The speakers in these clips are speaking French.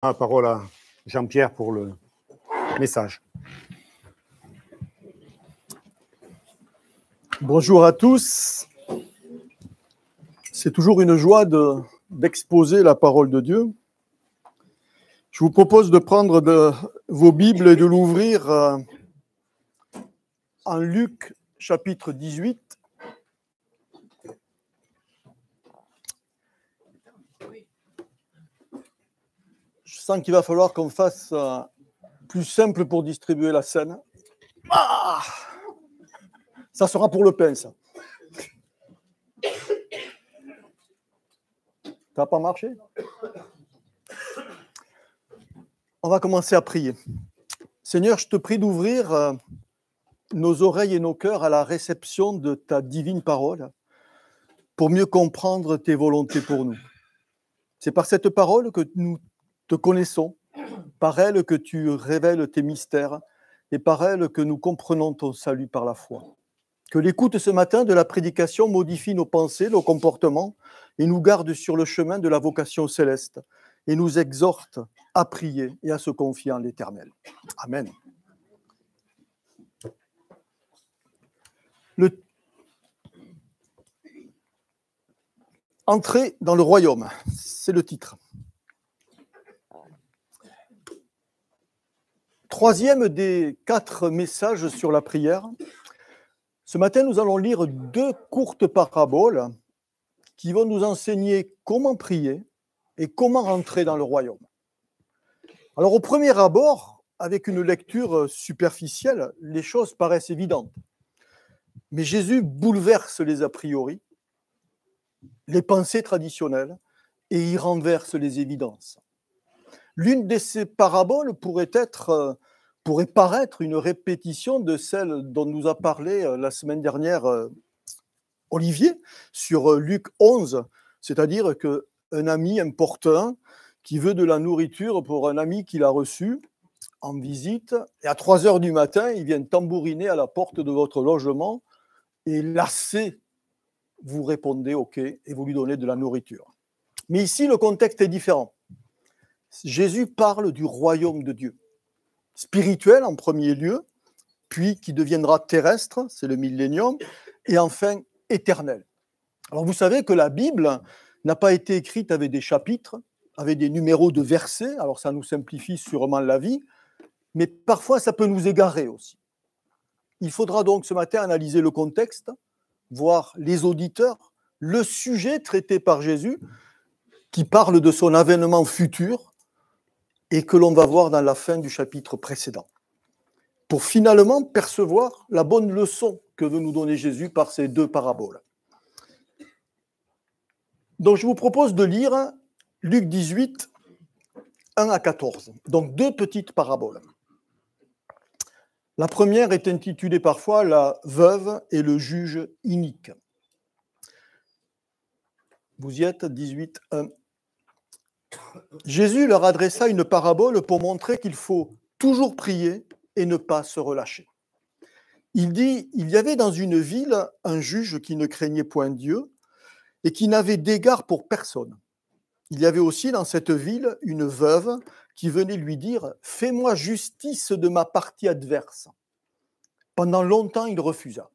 La parole à Jean-Pierre pour le message. Bonjour à tous. C'est toujours une joie d'exposer la parole de Dieu. Je vous propose de prendre vos Bibles et de l'ouvrir en Luc chapitre 18. Je sens qu'il va falloir qu'on fasse plus simple pour distribuer la scène. Ah, ça sera pour le pain, ça. Ça n'a pas marché? On va commencer à prier. Seigneur, je te prie d'ouvrir nos oreilles et nos cœurs à la réception de ta divine parole pour mieux comprendre tes volontés pour nous. C'est par cette parole que nous te connaissons, par elle que tu révèles tes mystères et par elle que nous comprenons ton salut par la foi. Que l'écoute ce matin de la prédication modifie nos pensées, nos comportements et nous garde sur le chemin de la vocation céleste et nous exhorte à prier et à se confier en l'Éternel. Amen. Entrer dans le royaume, c'est le titre. Troisième des 4 messages sur la prière. Ce matin, nous allons lire 2 courtes paraboles qui vont nous enseigner comment prier et comment rentrer dans le royaume. Alors, au premier abord, avec une lecture superficielle, les choses paraissent évidentes. Mais Jésus bouleverse les a priori, les pensées traditionnelles, et y renverse les évidences. L'une de ces paraboles pourrait paraître une répétition de celle dont nous a parlé la semaine dernière Olivier sur Luc 11, c'est-à-dire qu'un ami importun qui veut de la nourriture pour un ami qu'il a reçu en visite, et à 3 heures du matin, il vient tambouriner à la porte de votre logement, et lassé, vous répondez OK, et vous lui donnez de la nourriture. Mais ici, le contexte est différent. Jésus parle du royaume de Dieu, spirituel en premier lieu, puis qui deviendra terrestre, c'est le millénium, et enfin éternel. Alors vous savez que la Bible n'a pas été écrite avec des chapitres, avec des numéros de versets, alors ça nous simplifie sûrement la vie, mais parfois ça peut nous égarer aussi. Il faudra donc ce matin analyser le contexte, voir les auditeurs, le sujet traité par Jésus, qui parle de son avènement futur, et que l'on va voir dans la fin du chapitre précédent, pour finalement percevoir la bonne leçon que veut nous donner Jésus par ces 2 paraboles. Donc je vous propose de lire Luc 18, 1 à 14, donc 2 petites paraboles. La première est intitulée parfois « La veuve et le juge inique ». Vous y êtes, 18, 1. Jésus leur adressa une parabole pour montrer qu'il faut toujours prier et ne pas se relâcher. Il dit, il y avait dans une ville un juge qui ne craignait point Dieu et qui n'avait d'égard pour personne. Il y avait aussi dans cette ville une veuve qui venait lui dire « Fais-moi justice de ma partie adverse ». Pendant longtemps, il refusa.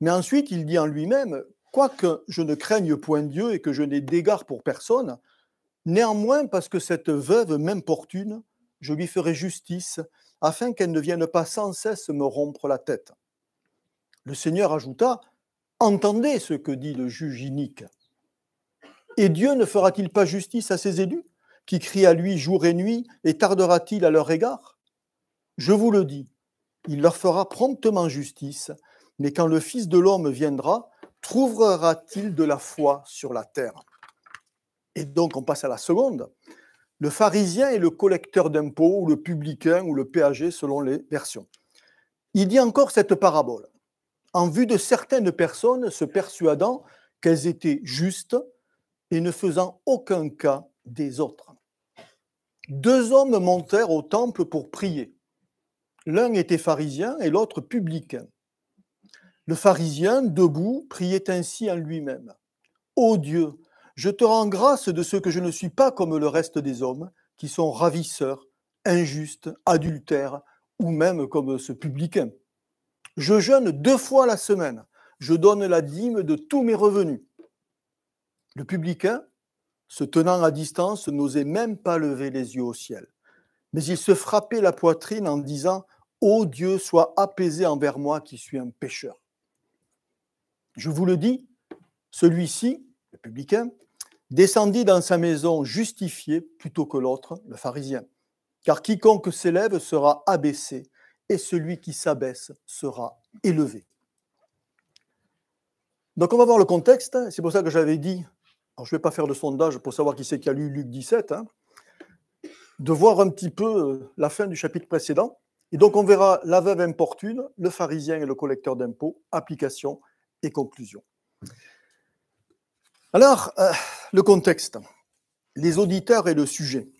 Mais ensuite, il dit en lui-même « Quoique je ne craigne point Dieu et que je n'ai d'égard pour personne, néanmoins, parce que cette veuve m'importune, je lui ferai justice, afin qu'elle ne vienne pas sans cesse me rompre la tête. » Le Seigneur ajouta « Entendez ce que dit le juge inique. Et Dieu ne fera-t-il pas justice à ses élus, qui crient à lui jour et nuit, et tardera-t-il à leur égard? Je vous le dis, il leur fera promptement justice, mais quand le Fils de l'homme viendra, trouvera-t-il de la foi sur la terre? » Et donc on passe à la seconde. Le pharisien est le collecteur d'impôts, ou le publicain, ou le péager, selon les versions. Il dit encore cette parabole, en vue de certaines personnes se persuadant qu'elles étaient justes et ne faisant aucun cas des autres. 2 hommes montèrent au temple pour prier. L'un était pharisien et l'autre publicain. Le pharisien, debout, priait ainsi en lui-même. « Ô Dieu, je te rends grâce de ce que je ne suis pas comme le reste des hommes, qui sont ravisseurs, injustes, adultères, ou même comme ce publicain. Je jeûne 2 fois la semaine. Je donne la dîme de tous mes revenus. Le publicain, se tenant à distance, n'osait même pas lever les yeux au ciel. Mais il se frappait la poitrine en disant « Ô Dieu, sois apaisé envers moi qui suis un pécheur. » Je vous le dis, celui-ci, le publicain, descendit dans sa maison justifié plutôt que l'autre, le pharisien. Car quiconque s'élève sera abaissé, et celui qui s'abaisse sera élevé. Donc on va voir le contexte, c'est pour ça que j'avais dit, alors je ne vais pas faire de sondage pour savoir qui c'est qui a lu Luc 17, de voir un petit peu la fin du chapitre précédent. Et donc on verra la veuve importune, le pharisien et le collecteur d'impôts, application et conclusion. Alors, le contexte, les auditeurs et le sujet.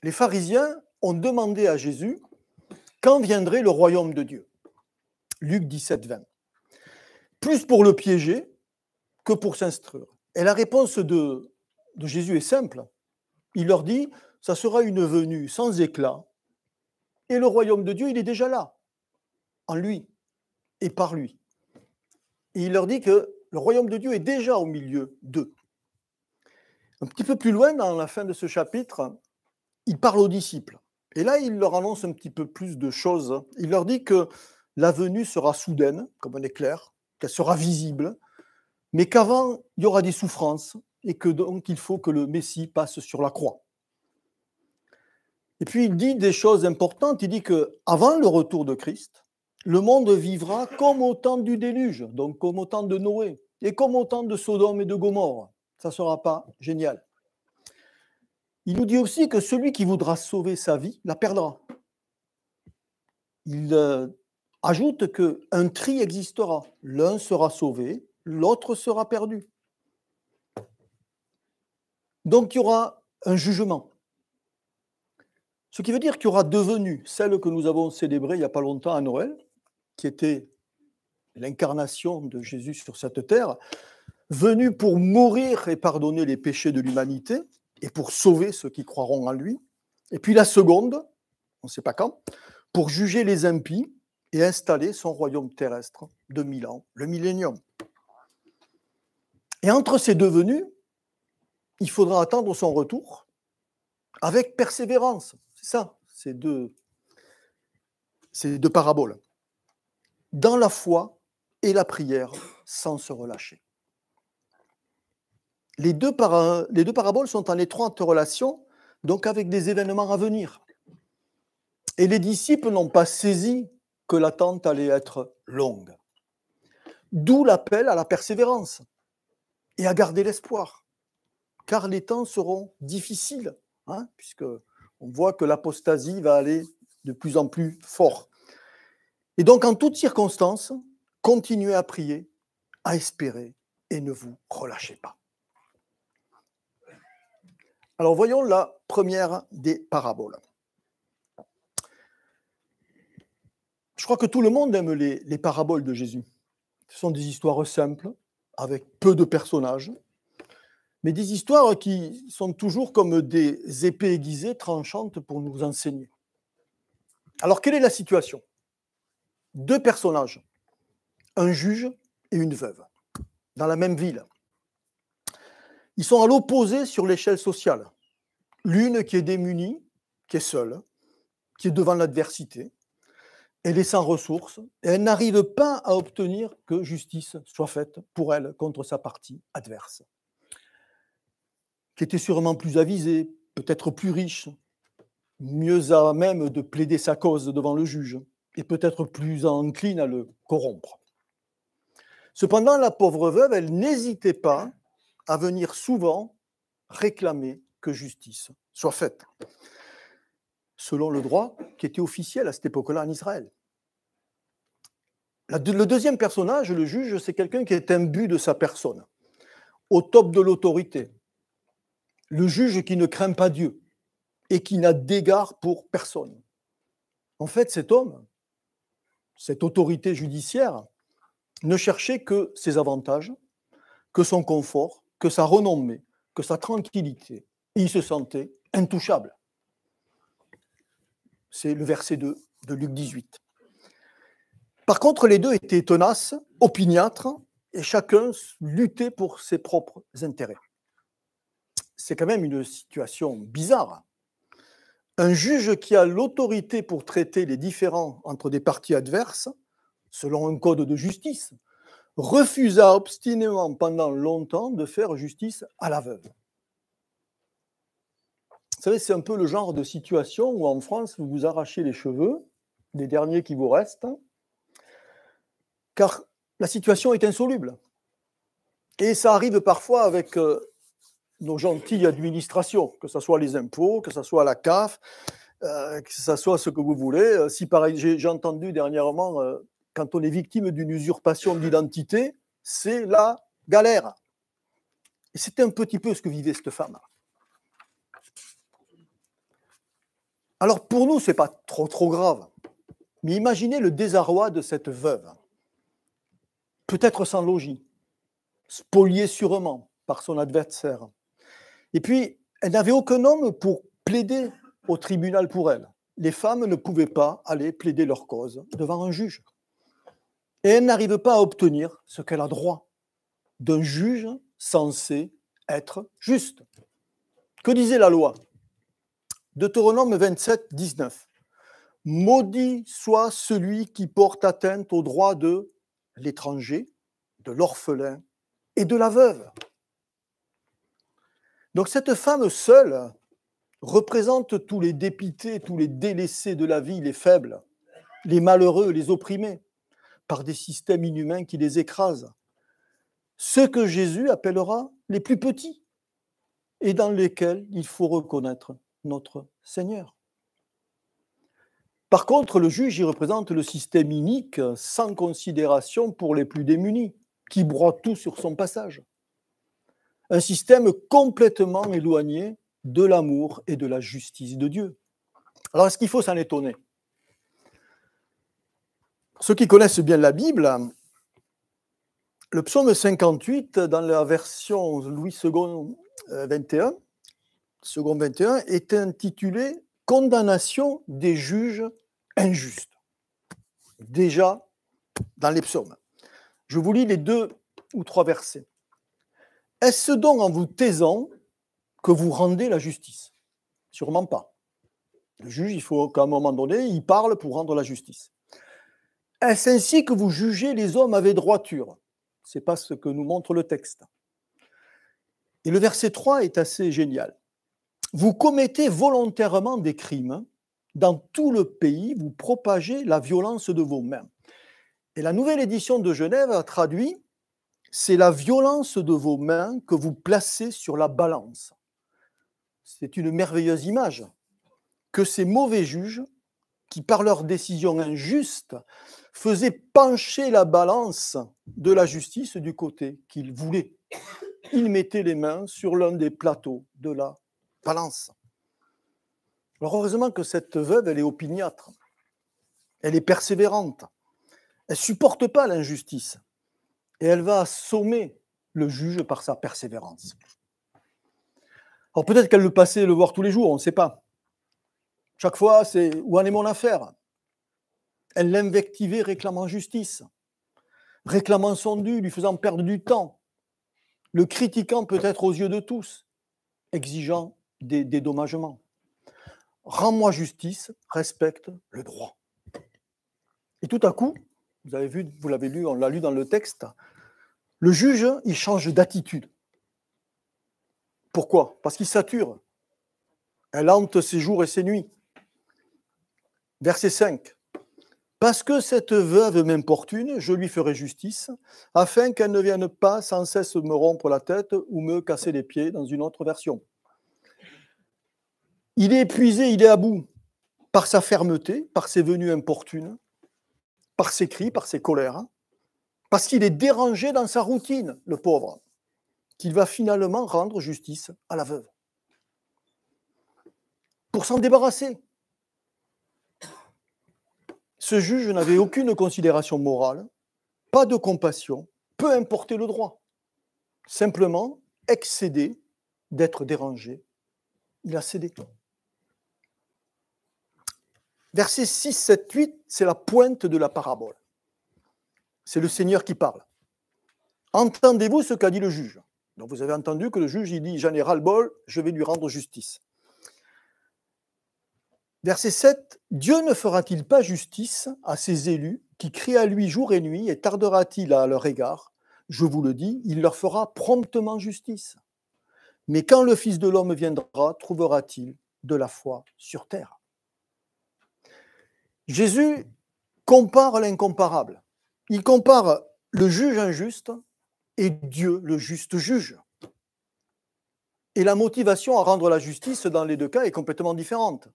Les pharisiens ont demandé à Jésus quand viendrait le royaume de Dieu. Luc 17, 20. Plus pour le piéger que pour s'instruire. Et la réponse de Jésus est simple. Il leur dit, ça sera une venue sans éclat, et le royaume de Dieu, il est déjà là, en lui et par lui. Et il leur dit que le royaume de Dieu est déjà au milieu d'eux. Un petit peu plus loin, dans la fin de ce chapitre, il parle aux disciples. Et là, il leur annonce un petit peu plus de choses. Il leur dit que la venue sera soudaine, comme un éclair, qu'elle sera visible, mais qu'avant, il y aura des souffrances et que donc il faut que le Messie passe sur la croix. Et puis il dit des choses importantes. Il dit qu'avant le retour de Christ, le monde vivra comme au temps du déluge, donc comme au temps de Noé, et comme au temps de Sodome et de Gomorrhe. Ça ne sera pas génial. Il nous dit aussi que celui qui voudra sauver sa vie la perdra. Il ajoute qu'un tri existera. L'un sera sauvé, l'autre sera perdu. Donc il y aura un jugement. Ce qui veut dire qu'il y aura deux venues. Celle que nous avons célébrée il n'y a pas longtemps à Noël, qui était l'incarnation de Jésus sur cette terre, venu pour mourir et pardonner les péchés de l'humanité et pour sauver ceux qui croiront en lui. Et puis la seconde, on ne sait pas quand, pour juger les impies et installer son royaume terrestre de 1000 ans, le millénium. Et entre ces deux venues, il faudra attendre son retour avec persévérance. C'est ça, ces deux paraboles. Dans la foi et la prière, sans se relâcher. Les deux paraboles sont en étroite relation, donc avec des événements à venir. Et les disciples n'ont pas saisi que l'attente allait être longue. D'où l'appel à la persévérance et à garder l'espoir, car les temps seront difficiles, puisque on voit que l'apostasie va aller de plus en plus fort. Et donc, en toutes circonstances, continuez à prier, à espérer et ne vous relâchez pas. Alors, voyons la première des paraboles. Je crois que tout le monde aime les paraboles de Jésus. Ce sont des histoires simples, avec peu de personnages, mais des histoires qui sont toujours comme des épées aiguisées, tranchantes pour nous enseigner. Alors, quelle est la situation ? Deux personnages, un juge et une veuve, dans la même ville. Ils sont à l'opposé sur l'échelle sociale. L'une qui est démunie, qui est seule, qui est devant l'adversité, elle est sans ressources, et elle n'arrive pas à obtenir que justice soit faite pour elle contre sa partie adverse, qui était sûrement plus avisée, peut-être plus riche, mieux à même de plaider sa cause devant le juge, et peut-être plus encline à le corrompre. Cependant, la pauvre veuve, elle n'hésitait pas à venir souvent réclamer que justice soit faite, selon le droit qui était officiel à cette époque-là en Israël. Le deuxième personnage, le juge, c'est quelqu'un qui est imbu de sa personne, au top de l'autorité. Le juge qui ne craint pas Dieu et qui n'a d'égard pour personne. En fait, cet homme, cette autorité judiciaire, ne cherchait que ses avantages, que son confort, que sa renommée, que sa tranquillité, et il se sentait intouchable. C'est le verset 2 de Luc 18. Par contre, les deux étaient tenaces, opiniâtres, et chacun luttait pour ses propres intérêts. C'est quand même une situation bizarre. Un juge qui a l'autorité pour traiter les différends entre des parties adverses, selon un code de justice, refusa obstinément pendant longtemps de faire justice à la veuve. Vous savez, c'est un peu le genre de situation où en France, vous vous arrachez les cheveux, les derniers qui vous restent, car la situation est insoluble. Et ça arrive parfois avec nos gentilles administrations, que ce soit les impôts, que ce soit la CAF, que ce soit ce que vous voulez. Si pareil, j'ai entendu dernièrement, quand on est victime d'une usurpation d'identité, c'est la galère. Et c'était un petit peu ce que vivait cette femme. Alors pour nous, ce n'est pas trop grave. Mais imaginez le désarroi de cette veuve. Peut-être sans logis, spoliée sûrement par son adversaire. Et puis, elle n'avait aucun homme pour plaider au tribunal pour elle. Les femmes ne pouvaient pas aller plaider leur cause devant un juge. Et elle n'arrive pas à obtenir ce qu'elle a droit d'un juge censé être juste. Que disait la loi ? Deutéronome 27, 19. Maudit soit celui qui porte atteinte aux droits de l'étranger, de l'orphelin et de la veuve. Donc cette femme seule représente tous les dépités, tous les délaissés de la vie, les faibles, les malheureux, les opprimés, par des systèmes inhumains qui les écrasent. Ceux que Jésus appellera les plus petits et dans lesquels il faut reconnaître notre Seigneur. Par contre, le juge, il représente le système inique, sans considération pour les plus démunis, qui broie tout sur son passage. Un système complètement éloigné de l'amour et de la justice de Dieu. Alors, est-ce qu'il faut s'en étonner ? Ceux qui connaissent bien la Bible, le psaume 58, dans la version Louis II 21, est intitulé « Condamnation des juges injustes ». Déjà dans les psaumes. Je vous lis les 2 ou 3 versets. « Est-ce donc en vous taisant que vous rendez la justice ?» Sûrement pas. Le juge, il faut qu'à un moment donné, il parle pour rendre la justice. « Est-ce ainsi que vous jugez les hommes avec droiture ?» Ce n'est pas ce que nous montre le texte. Et le verset 3 est assez génial. « Vous commettez volontairement des crimes. Dans tout le pays, vous propagez la violence de vos mains. » Et la nouvelle édition de Genève a traduit « C'est la violence de vos mains que vous placez sur la balance. » C'est une merveilleuse image que ces mauvais juges, qui par leurs décisions injustes, faisaient pencher la balance de la justice du côté qu'ils voulaient. Ils mettaient les mains sur l'un des plateaux de la balance. Alors heureusement que cette veuve, elle est opiniâtre, elle est persévérante, elle ne supporte pas l'injustice et elle va assommer le juge par sa persévérance. Alors peut-être qu'elle le passait le voir tous les jours, on ne sait pas. Chaque fois, c'est « où en est mon affaire ?» Elle l'invectivait réclamant justice, réclamant son dû, lui faisant perdre du temps, le critiquant peut-être aux yeux de tous, exigeant des dédommagements. Rends-moi justice, respecte le droit. Et tout à coup, vous avez vu, vous l'avez lu, on l'a lu dans le texte, le juge, il change d'attitude. Pourquoi ? Parce qu'il sature. Elle hante ses jours et ses nuits. Verset 5. Parce que cette veuve m'importune, je lui ferai justice, afin qu'elle ne vienne pas sans cesse me rompre la tête ou me casser les pieds, dans une autre version. Il est épuisé, il est à bout, par sa fermeté, par ses venues importunes, par ses cris, par ses colères, parce qu'il est dérangé dans sa routine, le pauvre, qu'il va finalement rendre justice à la veuve. Pour s'en débarrasser. Ce juge n'avait aucune considération morale, pas de compassion, peu importe le droit. Simplement excédé d'être dérangé Il a cédé. Versets 6, 7, 8, c'est la pointe de la parabole. C'est le Seigneur qui parle. Entendez-vous ce qu'a dit le juge? Donc vous avez entendu que le juge, il dit, j'en ai ras-le-bol, je vais lui rendre justice. Verset 7, Dieu ne fera-t-il pas justice à ses élus qui crient à lui jour et nuit et tardera-t-il à leur égard? Je vous le dis, il leur fera promptement justice. Mais quand le Fils de l'homme viendra, trouvera-t-il de la foi sur terre? Jésus compare l'incomparable. Il compare le juge injuste et Dieu, le juste juge. Et la motivation à rendre la justice dans les deux cas est complètement différente.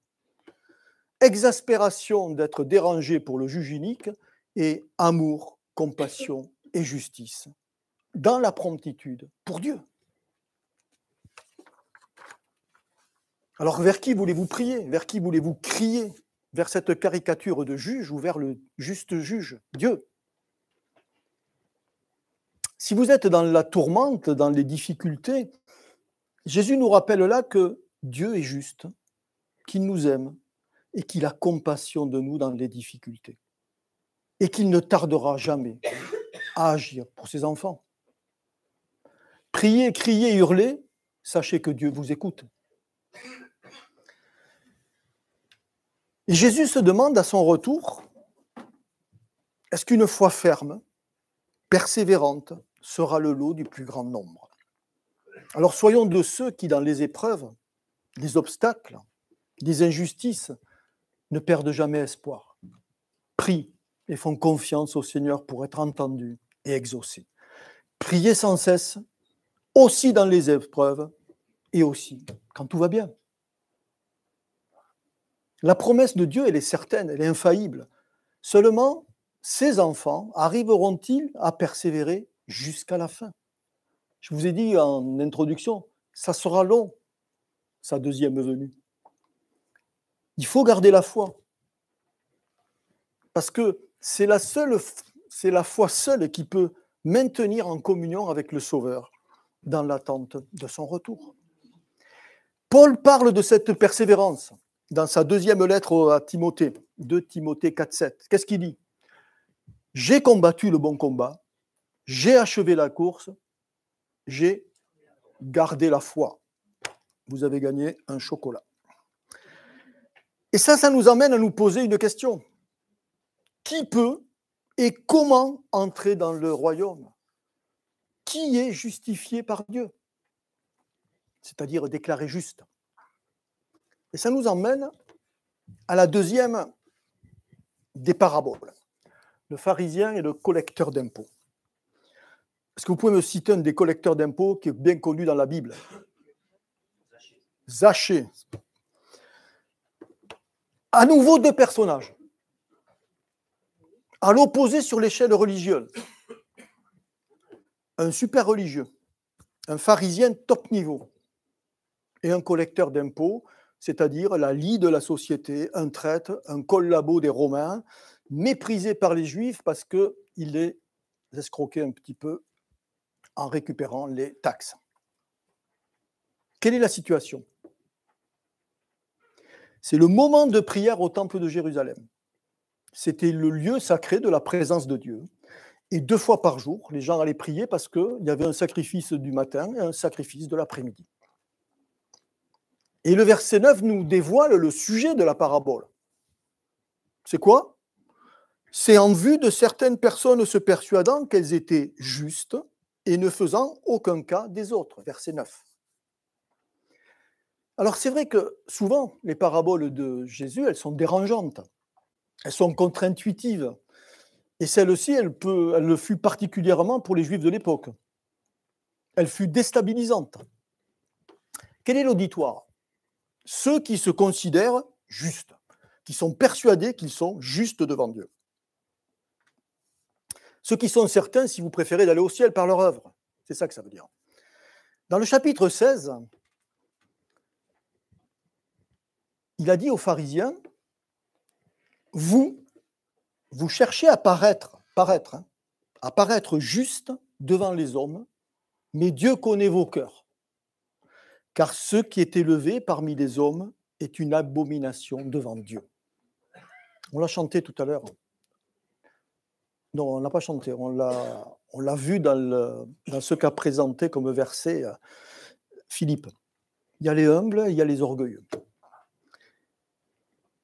Exaspération d'être dérangé pour le juge inique et amour, compassion et justice dans la promptitude pour Dieu. Alors vers qui voulez-vous prier? Vers qui voulez-vous crier? Vers cette caricature de juge ou vers le juste juge, Dieu? Si vous êtes dans la tourmente, dans les difficultés, Jésus nous rappelle là que Dieu est juste, qu'il nous aime et qu'il a compassion de nous dans les difficultés et qu'il ne tardera jamais à agir pour ses enfants. Priez, criez, hurlez, sachez que Dieu vous écoute. Et Jésus se demande à son retour, est-ce qu'une foi ferme, persévérante, sera le lot du plus grand nombre? Alors soyons de ceux qui, dans les épreuves, les obstacles, les injustices, ne perdent jamais espoir, prient et font confiance au Seigneur pour être entendus et exaucés. Priez sans cesse, aussi dans les épreuves et aussi quand tout va bien. La promesse de Dieu, elle est certaine, elle est infaillible. Seulement, ses enfants arriveront-ils à persévérer jusqu'à la fin? Je vous ai dit en introduction, ça sera long, sa deuxième venue. Il faut garder la foi. Parce que c'est la foi seule qui peut maintenir en communion avec le Sauveur dans l'attente de son retour. Paul parle de cette persévérance dans sa deuxième lettre à Timothée, 2 Timothée 4, 7. Qu'est-ce qu'il dit? J'ai combattu le bon combat, j'ai achevé la course, j'ai gardé la foi. Vous avez gagné un chocolat. Et ça nous amène à nous poser une question. Qui peut et comment entrer dans le royaume? Qui est justifié par Dieu? C'est-à-dire déclaré juste. Et ça nous emmène à la deuxième des paraboles, le pharisien et le collecteur d'impôts. Est-ce que vous pouvez me citer un des collecteurs d'impôts qui est bien connu dans la Bible? Zachée. À nouveau, deux personnages. À l'opposé sur l'échelle religieuse. Un super religieux, un pharisien top niveau, et un collecteur d'impôts, c'est-à-dire la lie de la société, un traître, un collabo des Romains, méprisé par les Juifs parce qu'il les escroquait un petit peu en récupérant les taxes. Quelle est la situation? C'est le moment de prière au temple de Jérusalem. C'était le lieu sacré de la présence de Dieu. Et 2 fois par jour, les gens allaient prier parce qu'il y avait un sacrifice du matin et un sacrifice de l'après-midi. Et le verset 9 nous dévoile le sujet de la parabole. C'est quoi? C'est en vue de certaines personnes se persuadant qu'elles étaient justes et ne faisant aucun cas des autres. Verset 9. Alors c'est vrai que souvent, les paraboles de Jésus, elles sont dérangeantes. Elles sont contre-intuitives. Et celle-ci, elle le fut particulièrement pour les Juifs de l'époque. Elle fut déstabilisante. Quel est l'auditoire? Ceux qui se considèrent justes, qui sont persuadés qu'ils sont justes devant Dieu. Ceux qui sont certains, si vous préférez, d'aller au ciel par leur œuvre. C'est ça que ça veut dire. Dans le chapitre 16, il a dit aux pharisiens, vous cherchez à paraître juste devant les hommes, mais Dieu connaît vos cœurs. car ce qui est élevé parmi les hommes est une abomination devant Dieu. On l'a chanté tout à l'heure. Non, on n'a pas chanté, on l'a vu dans ce qu'a présenté comme verset Philippe. Il y a les humbles, il y a les orgueilleux.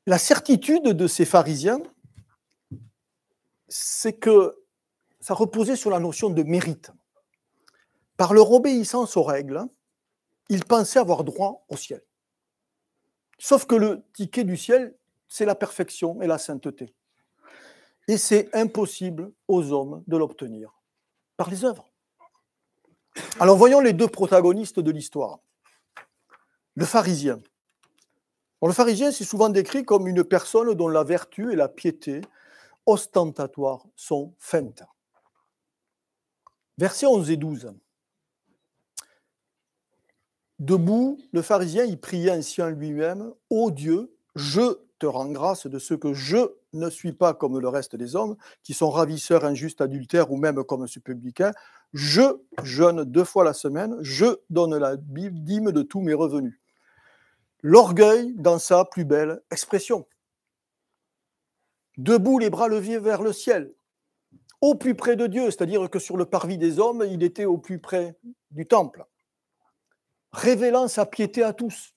La certitude de ces pharisiens, c'est que ça reposait sur la notion de mérite. Par leur obéissance aux règles, ils pensaient avoir droit au ciel. Sauf que le ticket du ciel, c'est la perfection et la sainteté. Et c'est impossible aux hommes de l'obtenir par les œuvres. Alors voyons les deux protagonistes de l'histoire. Le pharisien. Bon, le pharisien, c'est souvent décrit comme une personne dont la vertu et la piété ostentatoires sont feintes. Versets 11 et 12. Debout, le pharisien, il priait ainsi en lui-même, « Ô Dieu, je te rends grâce de ce que je ne suis pas comme le reste des hommes, qui sont ravisseurs, injustes, adultères, ou même comme ce publicain. Je jeûne 2 fois la semaine, je donne la dîme de tous mes revenus. » L'orgueil dans sa plus belle expression. Debout, les bras levés vers le ciel, au plus près de Dieu, c'est-à-dire que sur le parvis des hommes, il était au plus près du temple, révélant sa piété à tous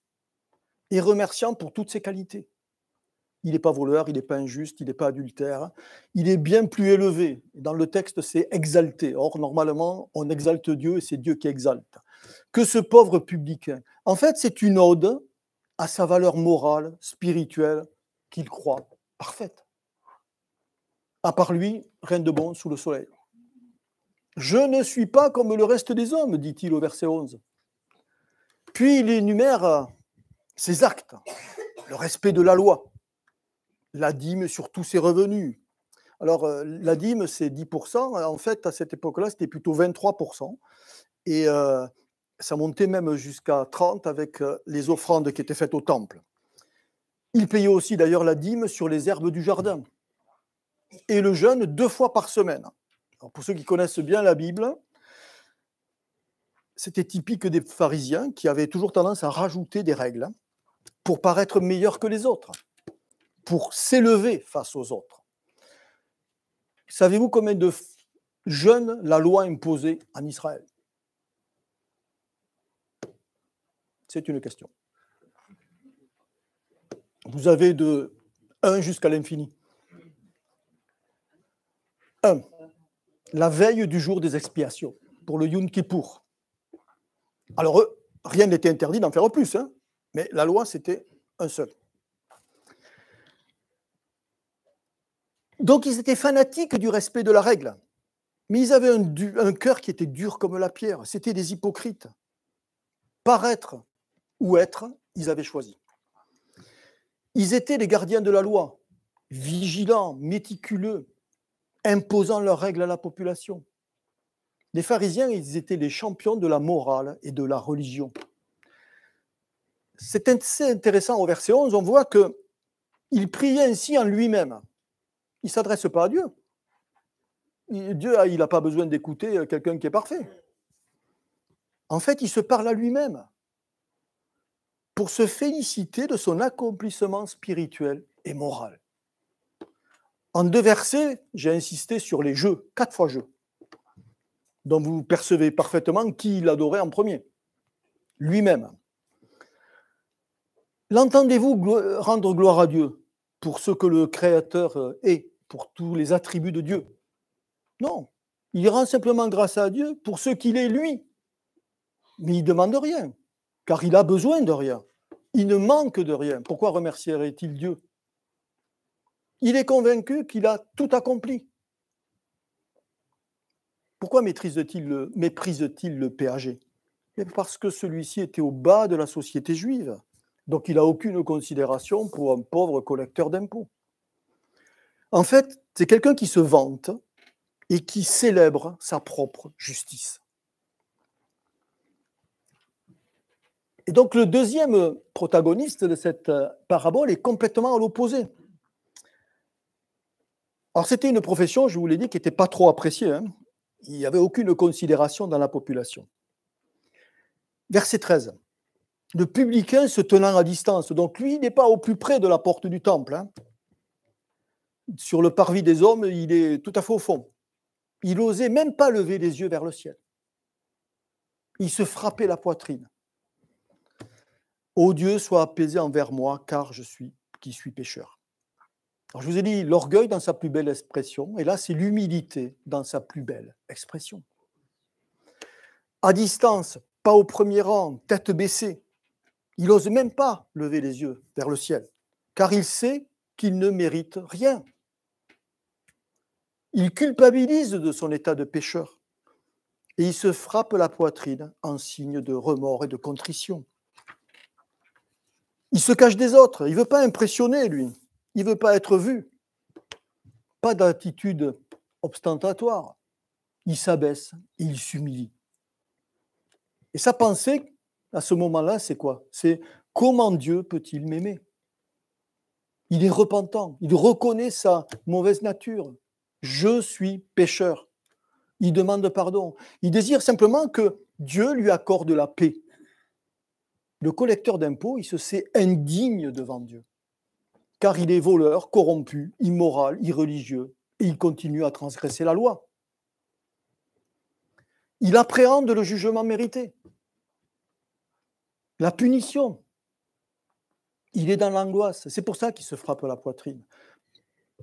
et remerciant pour toutes ses qualités. Il n'est pas voleur, il n'est pas injuste, il n'est pas adultère, il est bien plus élevé. Dans le texte, c'est exalté. Or, normalement, on exalte Dieu et c'est Dieu qui exalte. Que ce pauvre publicain. En fait, c'est une ode à sa valeur morale, spirituelle, qu'il croit parfaite. À part lui, rien de bon sous le soleil. Je ne suis pas comme le reste des hommes, dit-il au verset 11. Puis il énumère ses actes, le respect de la loi, la dîme sur tous ses revenus. Alors, la dîme, c'est 10%. En fait, à cette époque-là, c'était plutôt 23%. Et ça montait même jusqu'à 30% avec les offrandes qui étaient faites au temple. Il payait aussi d'ailleurs la dîme sur les herbes du jardin. Et le jeûne 2 fois par semaine. Alors, pour ceux qui connaissent bien la Bible, c'était typique des pharisiens qui avaient toujours tendance à rajouter des règles pour paraître meilleurs que les autres, pour s'élever face aux autres. Savez-vous combien de jeûnes la loi imposait en Israël? C'est une question. Vous avez de 1 jusqu'à l'infini. 1. La veille du jour des expiations, pour le Yom Kippour. Alors, rien n'était interdit d'en faire plus, hein, mais la loi, c'était un seul. Donc, ils étaient fanatiques du respect de la règle, mais ils avaient un cœur qui était dur comme la pierre. C'était des hypocrites. Paraître ou être, ils avaient choisi. Ils étaient les gardiens de la loi, vigilants, méticuleux, imposant leurs règles à la population. Les pharisiens, ils étaient les champions de la morale et de la religion. C'est assez intéressant au verset 11, on voit qu'il priait ainsi en lui-même. Il ne s'adresse pas à Dieu. Dieu, il n'a pas besoin d'écouter quelqu'un qui est parfait. En fait, il se parle à lui-même pour se féliciter de son accomplissement spirituel et moral. En 2 versets, j'ai insisté sur les jeux, 4 fois jeux, dont vous percevez parfaitement qui il adorait en premier, lui-même. L'entendez-vous rendre gloire à Dieu pour ce que le Créateur est, pour tous les attributs de Dieu? Non, il rend simplement grâce à Dieu pour ce qu'il est lui. Mais il ne demande rien, car il a besoin de rien. Il ne manque de rien. Pourquoi remercierait-il Dieu? Il est convaincu qu'il a tout accompli. Pourquoi méprise-t-il le péager? Parce que celui-ci était au bas de la société juive. Donc il n'a aucune considération pour un pauvre collecteur d'impôts. En fait, c'est quelqu'un qui se vante et qui célèbre sa propre justice. Et donc le deuxième protagoniste de cette parabole est complètement à l'opposé. Alors c'était une profession, je vous l'ai dit, qui n'était pas trop appréciée. Hein. Il n'y avait aucune considération dans la population. Verset 13. Le publicain se tenant à distance. Donc lui, il n'est pas au plus près de la porte du temple. Hein. Sur le parvis des hommes, il est tout à fait au fond. Il n'osait même pas lever les yeux vers le ciel. Il se frappait la poitrine. Ô Dieu, sois apaisé envers moi, car je suis pécheur. Alors, je vous ai dit l'orgueil dans sa plus belle expression, et là, c'est l'humilité dans sa plus belle expression. À distance, pas au premier rang, tête baissée. Il n'ose même pas lever les yeux vers le ciel, car il sait qu'il ne mérite rien. Il culpabilise de son état de pécheur, et il se frappe la poitrine en signe de remords et de contrition. Il se cache des autres, il ne veut pas impressionner, lui. Il ne veut pas être vu. Pas d'attitude ostentatoire. Il s'abaisse, il s'humilie. Et sa pensée, à ce moment-là, c'est quoi? C'est comment Dieu peut-il m'aimer? Il est repentant, il reconnaît sa mauvaise nature. Je suis pécheur. Il demande pardon. Il désire simplement que Dieu lui accorde la paix. Le collecteur d'impôts, il se sait indigne devant Dieu, car il est voleur, corrompu, immoral, irreligieux, et il continue à transgresser la loi. Il appréhende le jugement mérité, la punition. Il est dans l'angoisse. C'est pour ça qu'il se frappe la poitrine.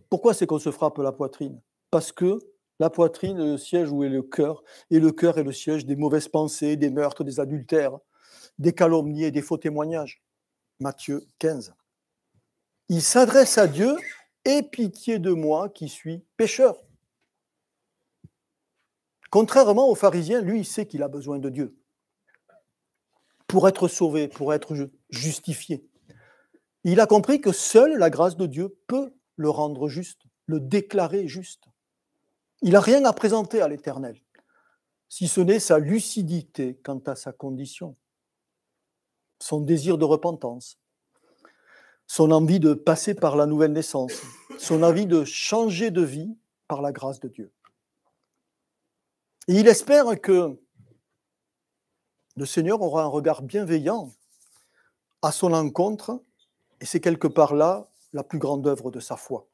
Pourquoi c'est qu'on se frappe la poitrine? Parce que la poitrine est le siège où est le cœur, et le cœur est le siège des mauvaises pensées, des meurtres, des adultères, des calomnies et des faux témoignages. Matthieu 15. Il s'adresse à Dieu, « Aie pitié de moi qui suis pécheur ». Contrairement aux pharisiens, lui, il sait qu'il a besoin de Dieu pour être sauvé, pour être justifié. Il a compris que seule la grâce de Dieu peut le rendre juste, le déclarer juste. Il n'a rien à présenter à l'Éternel, si ce n'est sa lucidité quant à sa condition, son désir de repentance, son envie de passer par la nouvelle naissance, son envie de changer de vie par la grâce de Dieu. Et il espère que le Seigneur aura un regard bienveillant à son encontre, et c'est quelque part là la plus grande œuvre de sa foi.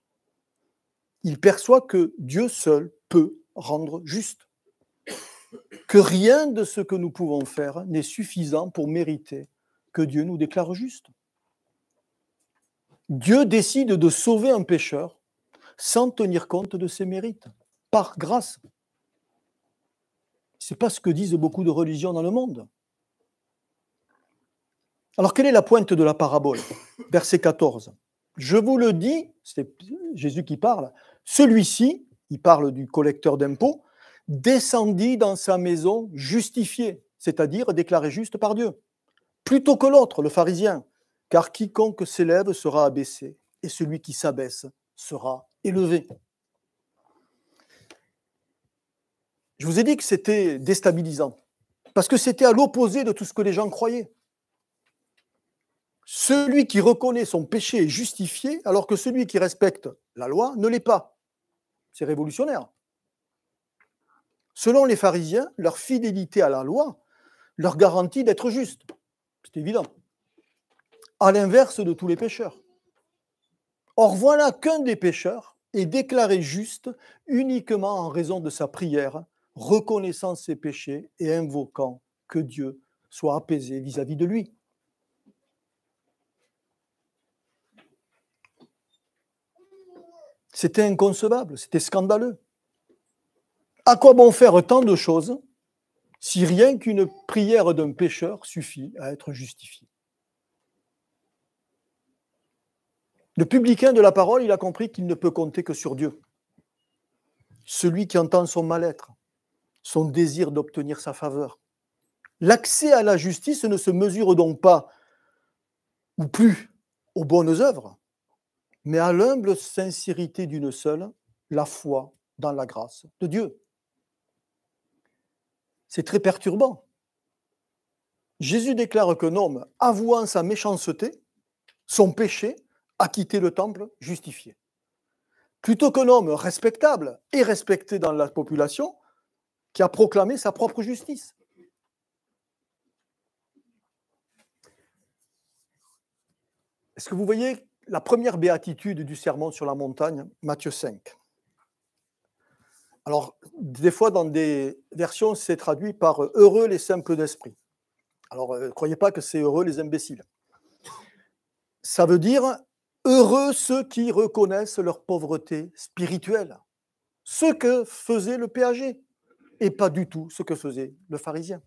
Il perçoit que Dieu seul peut rendre juste, que rien de ce que nous pouvons faire n'est suffisant pour mériter que Dieu nous déclare juste. Dieu décide de sauver un pécheur sans tenir compte de ses mérites, par grâce. Ce n'est pas ce que disent beaucoup de religions dans le monde. Alors, quelle est la pointe de la parabole? Verset 14. Je vous le dis, c'est Jésus qui parle, celui-ci, il parle du collecteur d'impôts, descendit dans sa maison justifié, c'est-à-dire déclaré juste par Dieu, plutôt que l'autre, le pharisien, car quiconque s'élève sera abaissé, et celui qui s'abaisse sera élevé. Je vous ai dit que c'était déstabilisant, parce que c'était à l'opposé de tout ce que les gens croyaient. Celui qui reconnaît son péché est justifié, alors que celui qui respecte la loi ne l'est pas. C'est révolutionnaire. Selon les pharisiens, leur fidélité à la loi leur garantit d'être justes. C'est évident. À l'inverse de tous les pécheurs. Or, voilà qu'un des pécheurs est déclaré juste uniquement en raison de sa prière, reconnaissant ses péchés et invoquant que Dieu soit apaisé vis-à-vis de lui. C'était inconcevable, c'était scandaleux. À quoi bon faire tant de choses si rien qu'une prière d'un pécheur suffit à être justifié? Le publicain de la parole, il a compris qu'il ne peut compter que sur Dieu. Celui qui entend son mal-être, son désir d'obtenir sa faveur. L'accès à la justice ne se mesure donc pas, ou plus, aux bonnes œuvres, mais à l'humble sincérité d'une seule, la foi dans la grâce de Dieu. C'est très perturbant. Jésus déclare qu'un homme, avouant sa méchanceté, son péché, a quitté le temple justifié. Plutôt qu'un homme respectable et respecté dans la population, qui a proclamé sa propre justice. Est-ce que vous voyez la première béatitude du sermon sur la montagne, Matthieu 5? Alors, des fois, dans des versions, c'est traduit par « heureux les simples d'esprit ». Alors, ne croyez pas que c'est heureux les imbéciles. Ça veut dire heureux ceux qui reconnaissent leur pauvreté spirituelle, ce que faisait le péager, et pas du tout ce que faisait le pharisien.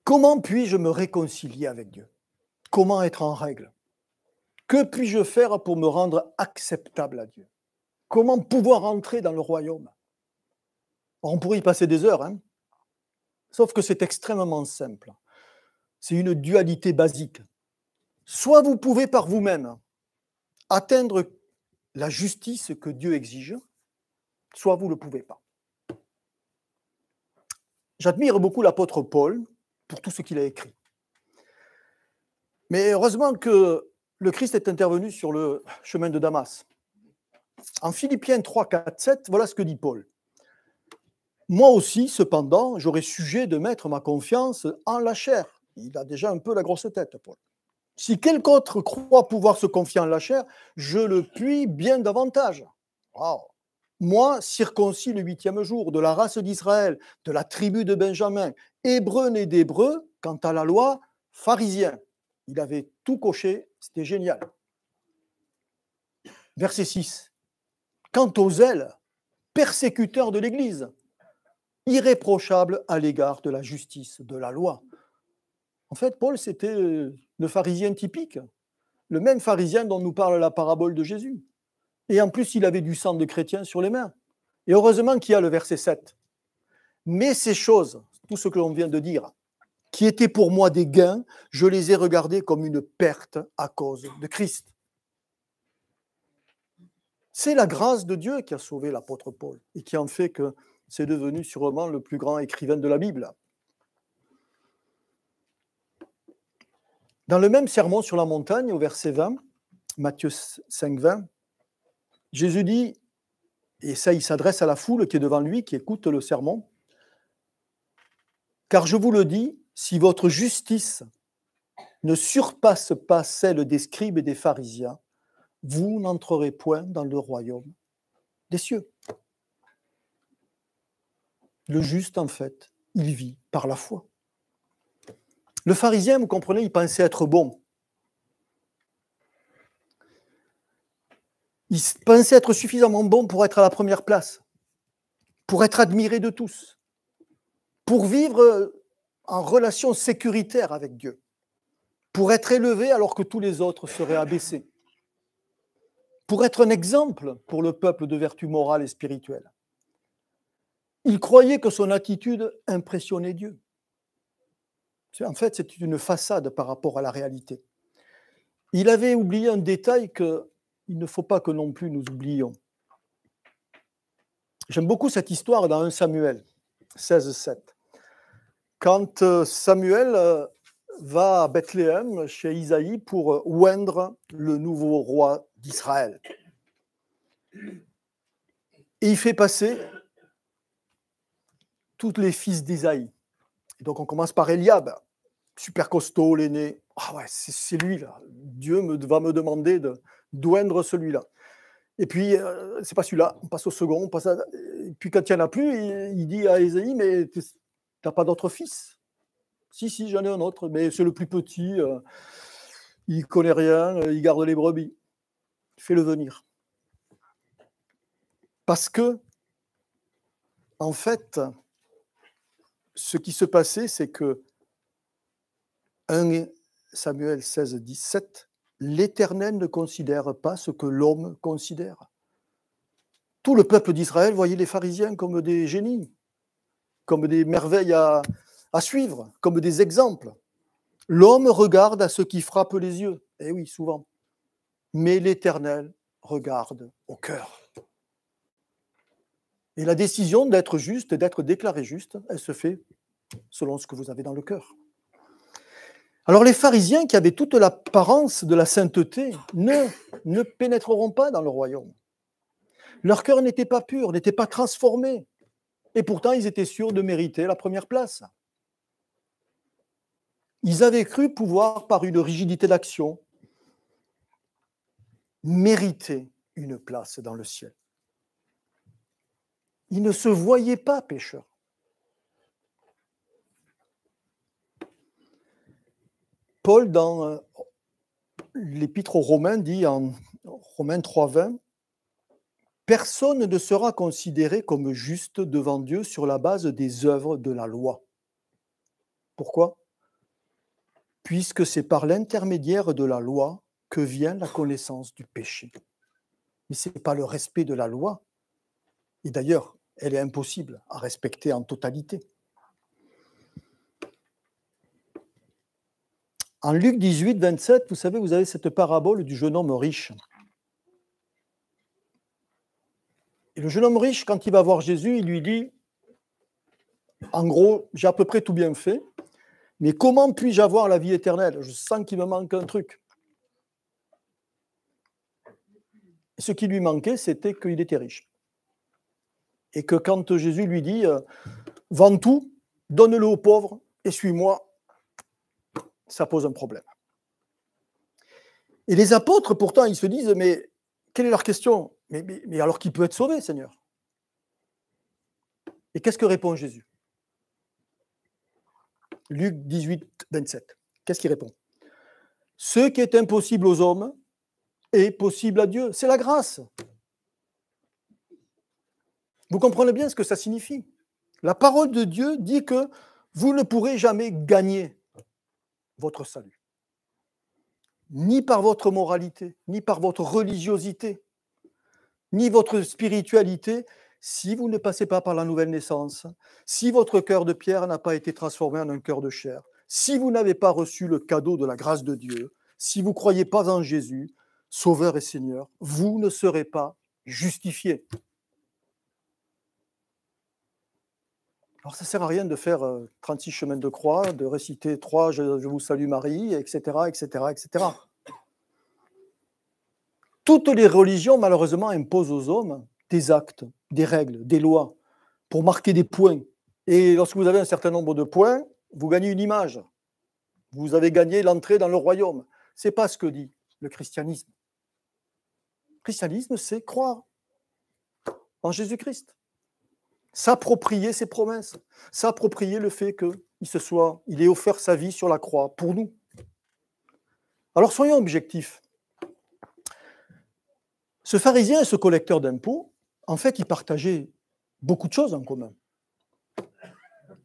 Comment puis-je me réconcilier avec Dieu? Comment être en règle? Que puis-je faire pour me rendre acceptable à Dieu? Comment pouvoir entrer dans le royaume? On pourrait y passer des heures, hein? Sauf que c'est extrêmement simple. C'est une dualité basique. Soit vous pouvez par vous-même atteindre la justice que Dieu exige, soit vous ne le pouvez pas. J'admire beaucoup l'apôtre Paul pour tout ce qu'il a écrit. Mais heureusement que le Christ est intervenu sur le chemin de Damas. En Philippiens 3, 4, 7, voilà ce que dit Paul. Moi aussi, cependant, j'aurais sujet de mettre ma confiance en la chair. Il a déjà un peu la grosse tête, Paul. Si quelque autre croit pouvoir se confier en la chair, je le puis bien davantage. Wow. Moi, circoncis le 8e jour, de la race d'Israël, de la tribu de Benjamin, hébreu né d'hébreu, quant à la loi, pharisien. Il avait tout coché, c'était génial. Verset 6. Quant aux zèles, persécuteur de l'Église, irréprochable à l'égard de la justice, de la loi. En fait, Paul, c'était le pharisien typique, le même pharisien dont nous parle la parabole de Jésus. Et en plus, il avait du sang de chrétien sur les mains. Et heureusement qu'il y a le verset 7. Mais ces choses, tout ce que l'on vient de dire, qui étaient pour moi des gains, je les ai regardés comme une perte à cause de Christ. C'est la grâce de Dieu qui a sauvé l'apôtre Paul et qui en fait que c'est devenu sûrement le plus grand écrivain de la Bible. Dans le même sermon sur la montagne, au verset 20, Matthieu 5, 20, Jésus dit, et ça il s'adresse à la foule qui est devant lui, qui écoute le sermon, « Car je vous le dis, si votre justice ne surpasse pas celle des scribes et des pharisiens, vous n'entrerez point dans le royaume des cieux. » Le juste, en fait, il vit par la foi. Le pharisien, vous comprenez, il pensait être bon. Il pensait être suffisamment bon pour être à la première place, pour être admiré de tous, pour vivre en relation sécuritaire avec Dieu, pour être élevé alors que tous les autres seraient abaissés, pour être un exemple pour le peuple de vertu morale et spirituelle. Il croyait que son attitude impressionnait Dieu. En fait, c'est une façade par rapport à la réalité. Il avait oublié un détail qu'il ne faut pas que non plus nous oublions. J'aime beaucoup cette histoire dans 1 Samuel 16, 7. Quand Samuel va à Bethléem chez Isaïe pour oindre le nouveau roi d'Israël. Et il fait passer tous les fils d'Isaïe. Et donc on commence par Eliab, super costaud, l'aîné. Ah ouais, c'est lui là. Dieu va me demander d'oindre celui-là. Et puis, c'est pas celui-là, on passe au second, on passe à... Et puis quand il n'y en a plus, il dit à Isaïe, mais t'as pas d'autre fils? Si, j'en ai un autre, mais c'est le plus petit, il connaît rien, il garde les brebis. Fais-le venir. Parce que, en fait, ce qui se passait, c'est que 1 Samuel 16, 17, l'Éternel ne considère pas ce que l'homme considère. Tout le peuple d'Israël voyait les pharisiens comme des génies, comme des merveilles à suivre, comme des exemples. L'homme regarde à ce qui frappe les yeux, eh oui, souvent. Mais l'Éternel regarde au cœur. Et la décision d'être juste et d'être déclaré juste, elle se fait selon ce que vous avez dans le cœur. Alors les pharisiens qui avaient toute l'apparence de la sainteté ne pénétreront pas dans le royaume. Leur cœur n'était pas pur, n'était pas transformé. Et pourtant, ils étaient sûrs de mériter la première place. Ils avaient cru pouvoir, par une rigidité d'action, mériter une place dans le ciel. Ils ne se voyaient pas pécheurs. Paul, dans l'Épître aux Romains, dit en Romains 3,20, « Personne ne sera considéré comme juste devant Dieu sur la base des œuvres de la loi. » Pourquoi ? Puisque c'est par l'intermédiaire de la loi que vient la connaissance du péché. Mais ce n'est pas le respect de la loi. Et d'ailleurs, elle est impossible à respecter en totalité. En Luc 18, 27, vous savez, vous avez cette parabole du jeune homme riche. Et le jeune homme riche, quand il va voir Jésus, il lui dit, en gros, j'ai à peu près tout bien fait, mais comment puis-je avoir la vie éternelle ? Je sens qu'il me manque un truc. Et ce qui lui manquait, c'était qu'il était riche. Et que quand Jésus lui dit, vends tout, donne-le aux pauvres et suis-moi, ça pose un problème. Et les apôtres, pourtant, ils se disent, mais quelle est leur question ? Mais alors qui peut être sauvé, Seigneur ? Et qu'est-ce que répond Jésus ? Luc 18, 27. Qu'est-ce qu'il répond ? Ce qui est impossible aux hommes est possible à Dieu. C'est la grâce. Vous comprenez bien ce que ça signifie. La parole de Dieu dit que vous ne pourrez jamais gagner votre salut. Ni par votre moralité, ni par votre religiosité, ni votre spiritualité, si vous ne passez pas par la nouvelle naissance, si votre cœur de pierre n'a pas été transformé en un cœur de chair, si vous n'avez pas reçu le cadeau de la grâce de Dieu, si vous ne croyez pas en Jésus, Sauveur et Seigneur, vous ne serez pas justifiés. Alors ça ne sert à rien de faire 36 chemins de croix, de réciter 3 je vous salue Marie, etc., etc., etc. Toutes les religions, malheureusement, imposent aux hommes des actes, des règles, des lois, pour marquer des points. Et lorsque vous avez un certain nombre de points, vous gagnez une image. Vous avez gagné l'entrée dans le royaume. Ce n'est pas ce que dit le christianisme. Le christianisme, c'est croire en Jésus-Christ. S'approprier ses promesses, s'approprier le fait qu'il ait offert sa vie sur la croix pour nous. Alors soyons objectifs. Ce pharisien et ce collecteur d'impôts, en fait, ils partageaient beaucoup de choses en commun.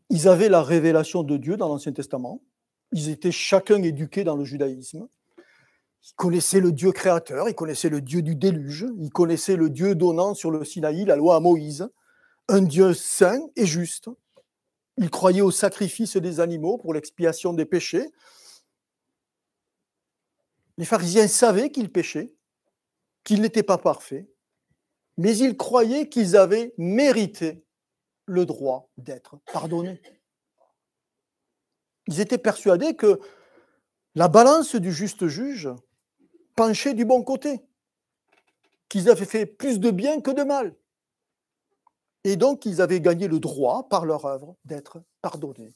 Ils avaient la révélation de Dieu dans l'Ancien Testament. Ils étaient chacun éduqués dans le judaïsme. Ils connaissaient le Dieu créateur, ils connaissaient le Dieu du déluge, ils connaissaient le Dieu donnant sur le Sinaï la loi à Moïse, un Dieu saint et juste. Ils croyaient au sacrifice des animaux pour l'expiation des péchés. Les pharisiens savaient qu'ils péchaient, qu'ils n'étaient pas parfaits, mais ils croyaient qu'ils avaient mérité le droit d'être pardonnés. Ils étaient persuadés que la balance du juste juge penchait du bon côté, qu'ils avaient fait plus de bien que de mal. Et donc, ils avaient gagné le droit, par leur œuvre, d'être pardonnés,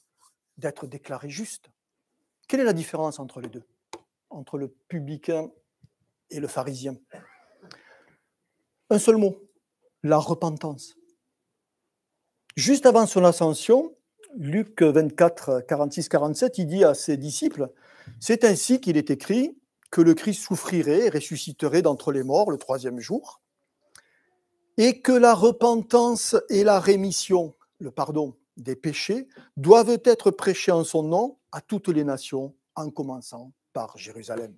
d'être déclarés justes. Quelle est la différence entre les deux, entre le publicain et le pharisien ? Un seul mot, la repentance. Juste avant son ascension, Luc 24, 46, 47, il dit à ses disciples, « C'est ainsi qu'il est écrit que le Christ souffrirait et ressusciterait d'entre les morts le 3e jour, et que la repentance et la rémission, le pardon des péchés, doivent être prêchés en son nom à toutes les nations, en commençant par Jérusalem. »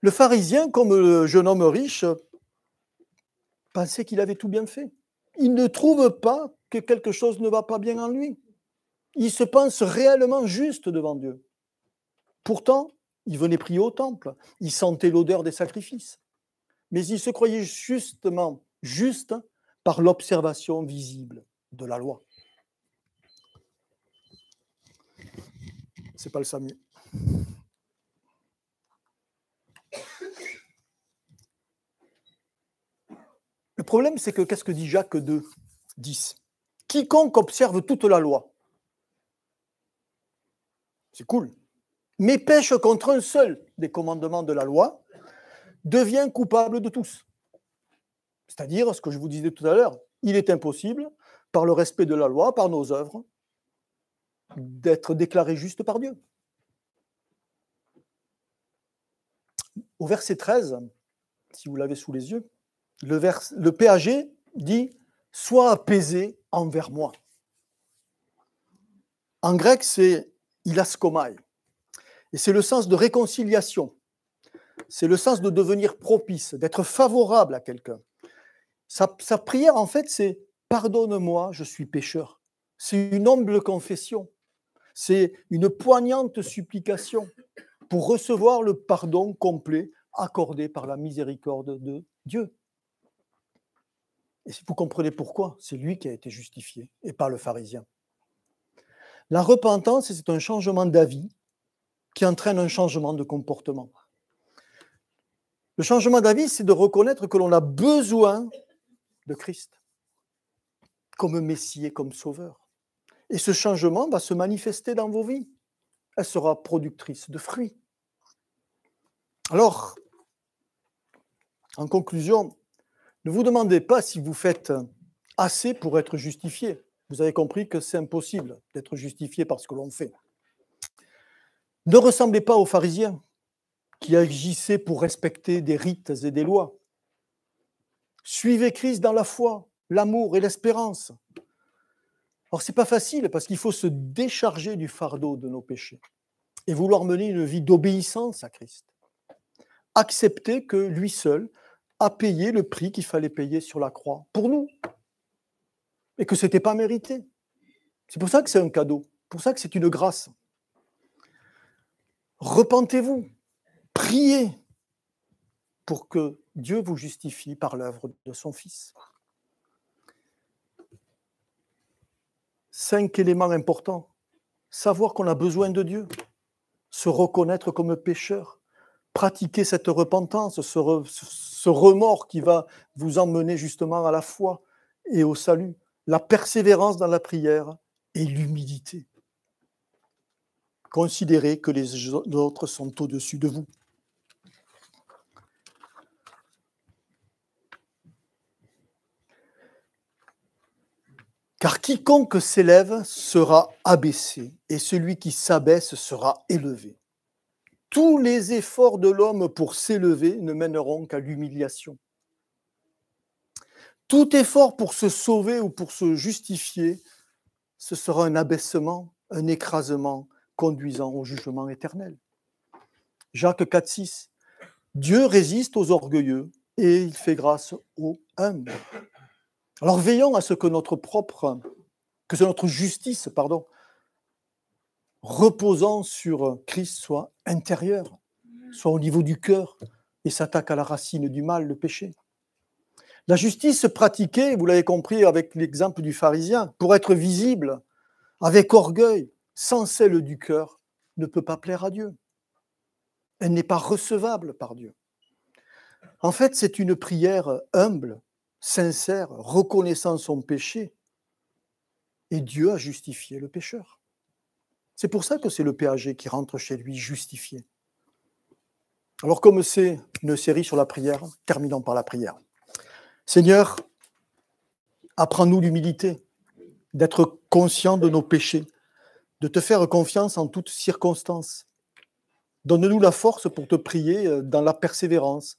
Le pharisien, comme le jeune homme riche, pensait qu'il avait tout bien fait. Il ne trouve pas que quelque chose ne va pas bien en lui. Il se pense réellement juste devant Dieu. Pourtant, il venait prier au temple, il sentait l'odeur des sacrifices. Mais il se croyait justement juste par l'observation visible de la loi. C'est pas le Samuel. Le problème, c'est que qu'est-ce que dit Jacques 2, 10 ? Quiconque observe toute la loi c'est cool, mais pêche contre un seul des commandements de la loi, devient coupable de tous. C'est-à-dire, ce que je vous disais tout à l'heure, il est impossible, par le respect de la loi, par nos œuvres, d'être déclaré juste par Dieu. Au verset 13, si vous l'avez sous les yeux, le PAG dit « Sois apaisé envers moi ». En grec, c'est « ilaskomai ». Et c'est le sens de réconciliation. C'est le sens de devenir propice, d'être favorable à quelqu'un. Sa prière, en fait, c'est « Pardonne-moi, je suis pécheur ». C'est une humble confession. C'est une poignante supplication pour recevoir le pardon complet accordé par la miséricorde de Dieu. Et vous comprenez pourquoi, c'est lui qui a été justifié et pas le pharisien. La repentance, c'est un changement d'avis qui entraîne un changement de comportement. Le changement d'avis, c'est de reconnaître que l'on a besoin de Christ comme Messie et comme Sauveur. Et ce changement va se manifester dans vos vies. Elle sera productrice de fruits. Alors, en conclusion, ne vous demandez pas si vous faites assez pour être justifié. Vous avez compris que c'est impossible d'être justifié par ce que l'on fait. Ne ressemblez pas aux pharisiens qui agissaient pour respecter des rites et des lois. Suivez Christ dans la foi, l'amour et l'espérance. Alors, ce n'est pas facile parce qu'il faut se décharger du fardeau de nos péchés et vouloir mener une vie d'obéissance à Christ. Accepter que lui seul a payé le prix qu'il fallait payer sur la croix pour nous et que ce n'était pas mérité. C'est pour ça que c'est un cadeau, pour ça que c'est une grâce. Repentez-vous, priez pour que Dieu vous justifie par l'œuvre de son Fils. 5 éléments importants. Savoir qu'on a besoin de Dieu, se reconnaître comme pécheur, pratiquer cette repentance, ce remords qui va vous emmener justement à la foi et au salut, la persévérance dans la prière et l'humilité. Considérez que les autres sont au-dessus de vous. Car quiconque s'élève sera abaissé, et celui qui s'abaisse sera élevé. Tous les efforts de l'homme pour s'élever ne mèneront qu'à l'humiliation. Tout effort pour se sauver ou pour se justifier, ce sera un abaissement, un écrasement conduisant au jugement éternel. Jacques 4,6. Dieu résiste aux orgueilleux et il fait grâce aux humbles. Alors veillons à ce que notre justice, reposant sur Christ, soit intérieure, soit au niveau du cœur et s'attaque à la racine du mal, le péché. La justice pratiquée, vous l'avez compris avec l'exemple du pharisien, pour être visible, avec orgueil, sans celle du cœur, ne peut pas plaire à Dieu. Elle n'est pas recevable par Dieu. En fait, c'est une prière humble, sincère, reconnaissant son péché, et Dieu a justifié le pécheur. C'est pour ça que c'est le PAG qui rentre chez lui justifié. Alors comme c'est une série sur la prière, terminons par la prière. Seigneur, apprends-nous l'humilité, d'être conscient de nos péchés, de te faire confiance en toutes circonstances. Donne-nous la force pour te prier dans la persévérance,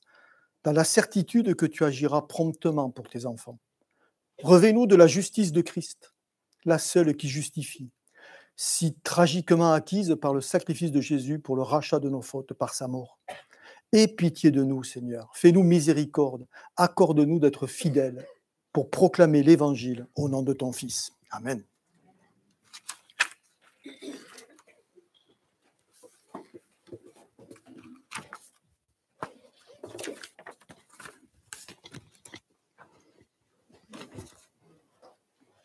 dans la certitude que tu agiras promptement pour tes enfants. Revêt-nous de la justice de Christ, la seule qui justifie, si tragiquement acquise par le sacrifice de Jésus pour le rachat de nos fautes par sa mort. Aie pitié de nous, Seigneur. Fais-nous miséricorde. Accorde-nous d'être fidèles pour proclamer l'Évangile au nom de ton Fils. Amen.